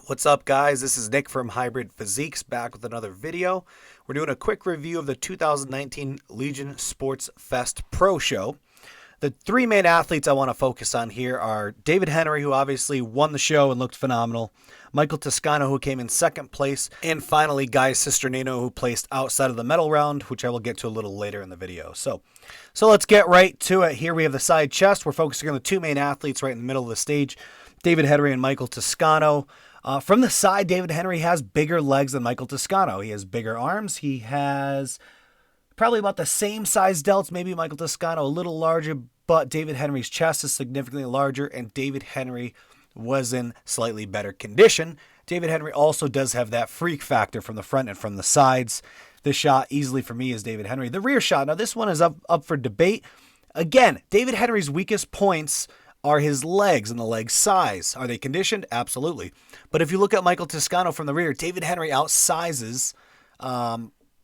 What's up, guys? This is Nick from Hybrid Physiques back with another video. We're doing a quick review of the 2019 Legion Sports Fest Pro Show. The three main athletes I want to focus on here are David Henry, who obviously won the show and looked phenomenal, Michael Toscano, who came in second place, and finally Guy Cisternino, who placed outside of the medal round, which I will get to a little later in the video. So let's get right to it. Here we have the side chest. We're focusing on the two main athletes right in the middle of the stage, David Henry and Michael Toscano. From the side, David Henry has bigger legs than Michael Toscano. He has bigger arms. He has probably about the same size delts, maybe Michael Toscano a little larger, but David Henry's chest is significantly larger, and David Henry was in slightly better condition. David Henry also does have that freak factor from the front and from the sides. This shot easily for me is David Henry. The rear shot, now this one is up for debate. Again, David Henry's weakest points are his legs and the leg size. Are they conditioned? Absolutely. But if you look at Michael Toscano from the rear, David Henry outsizes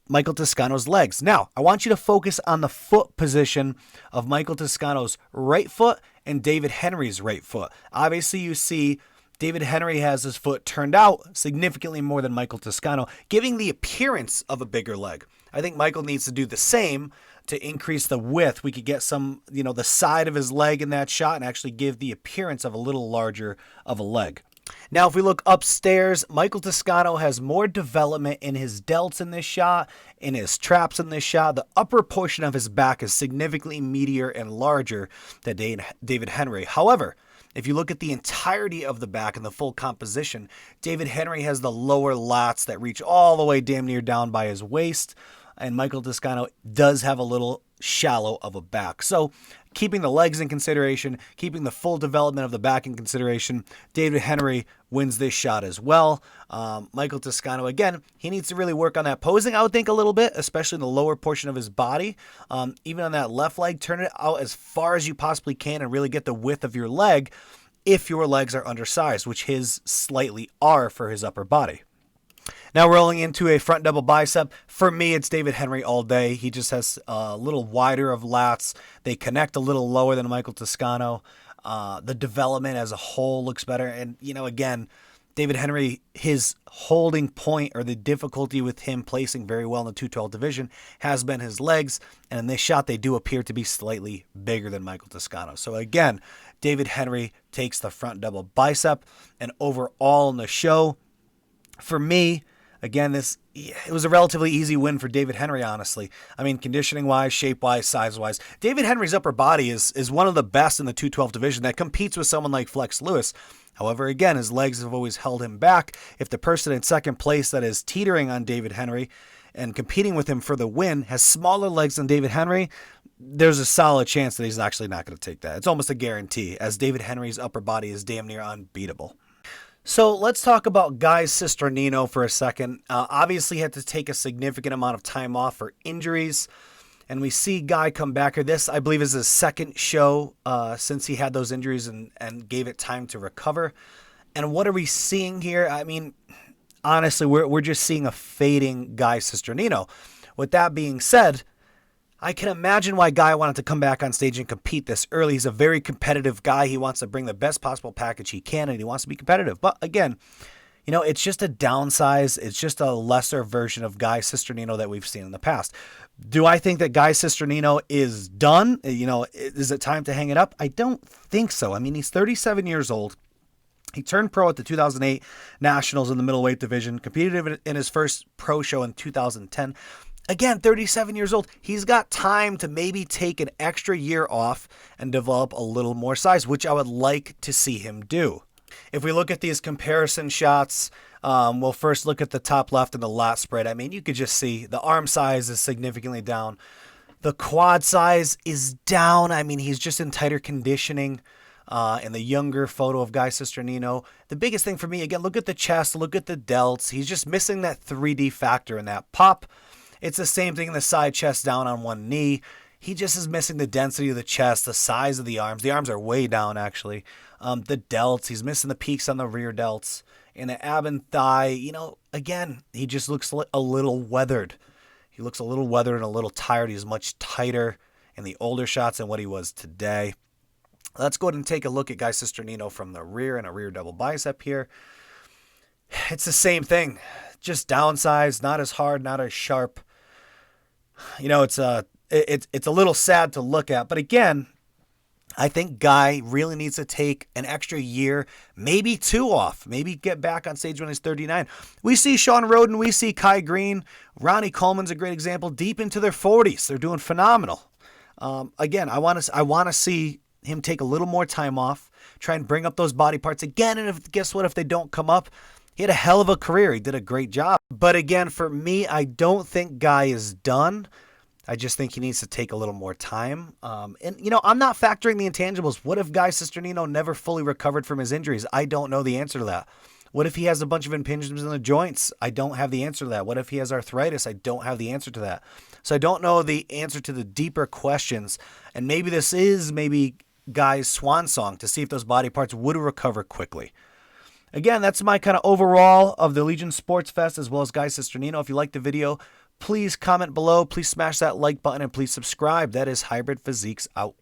Michael Toscano's legs. Now, I want you to focus on the foot position of Michael Toscano's right foot and David Henry's right foot. Obviously, you see David Henry has his foot turned out significantly more than Michael Toscano, giving the appearance of a bigger leg. I think Michael needs to do the same to increase the width. We could get some, the side of his leg in that shot and actually give the appearance of a little larger of a leg. Now, if we look upstairs, Michael Toscano has more development in his delts in this shot, in his traps in this shot. The upper portion of his back is significantly meatier and larger than David Henry. However, if you look at the entirety of the back and the full composition, David Henry has the lower lats that reach all the way damn near down by his waist, and Michael Toscano does have a little shallow of a back. So keeping the legs in consideration, keeping the full development of the back in consideration, David Henry wins this shot as well. Michael Toscano, again, he needs to really work on that posing, I would think, a little bit, especially in the lower portion of his body. Even on that left leg, turn it out as far as you possibly can and really get the width of your leg if your legs are undersized, which his slightly are for his upper body. Now rolling into a front double bicep, for me it's David Henry all day. He just has a little wider of lats. They connect a little lower than Michael Toscano. The development as a whole looks better. And, again, David Henry, his holding point or the difficulty with him placing very well in the 212 division has been his legs. And in this shot, they do appear to be slightly bigger than Michael Toscano. So again, David Henry takes the front double bicep. And overall in the show, for me, again, it was a relatively easy win for David Henry, honestly. I mean, conditioning-wise, shape-wise, size-wise. David Henry's upper body is one of the best in the 212 division that competes with someone like Flex Lewis. However, again, his legs have always held him back. If the person in second place that is teetering on David Henry and competing with him for the win has smaller legs than David Henry, there's a solid chance that he's actually not going to take that. It's almost a guarantee, as David Henry's upper body is damn near unbeatable. So let's talk about Guy Cisternino for a second. Obviously had to take a significant amount of time off for injuries, and we see Guy come back here. This, I believe, is his second show since he had those injuries and gave it time to recover. And what are we seeing here? I mean, honestly, we're just seeing a fading Guy Cisternino. With that being said, I can imagine why Guy wanted to come back on stage and compete this early. He's a very competitive guy. He wants to bring the best possible package he can, and he wants to be competitive. But again, it's just a downsize. It's just a lesser version of Guy Cisternino that we've seen in the past. Do I think that Guy Cisternino is done? Is it time to hang it up? I don't think so. I mean, he's 37 years old. He turned pro at the 2008 Nationals in the middleweight division, competed in his first pro show in 2010. Again, 37 years old. He's got time to maybe take an extra year off and develop a little more size, which I would like to see him do. If we look at these comparison shots, we'll first look at the top left and the lat spread. I mean, you could just see the arm size is significantly down. The quad size is down. I mean, he's just in tighter conditioning. In the younger photo of Guy Cisternino, the biggest thing for me, again, look at the chest, look at the delts. He's just missing that 3D factor in that pop. It's the same thing in the side chest down on one knee. He just is missing the density of the chest, the size of the arms. The arms are way down, actually. The delts, he's missing the peaks on the rear delts. In the ab and thigh, again, he just looks a little weathered. He looks a little weathered and a little tired. He's much tighter in the older shots than what he was today. Let's go ahead and take a look at Guy Cisternino from the rear and a rear double bicep here. it's the same thing. Just downsized, not as hard, not as sharp. It's a little sad to look at. But again, I think Guy really needs to take an extra year, maybe 2 off, maybe get back on stage when he's 39. We see Sean Roden, we see Kai Green, Ronnie Coleman's a great example, deep into their 40s. They're doing phenomenal. Again, I want to see him take a little more time off, try and bring up those body parts again. And guess what? If they don't come up, he had a hell of a career. He did a great job. But again, for me, I don't think Guy is done. I just think he needs to take a little more time. I'm not factoring the intangibles. What if Guy Cisternino never fully recovered from his injuries? I don't know the answer to that. What if he has a bunch of impingements in the joints? I don't have the answer to that. What if he has arthritis? I don't have the answer to that. So I don't know the answer to the deeper questions. And maybe this is Guy's swan song to see if those body parts would recover quickly. Again, that's my kind of overall of the Legion Sports Fest as well as Guy Cisternino. If you liked the video, please comment below. Please smash that like button and please subscribe. That is Hybrid Physiques out.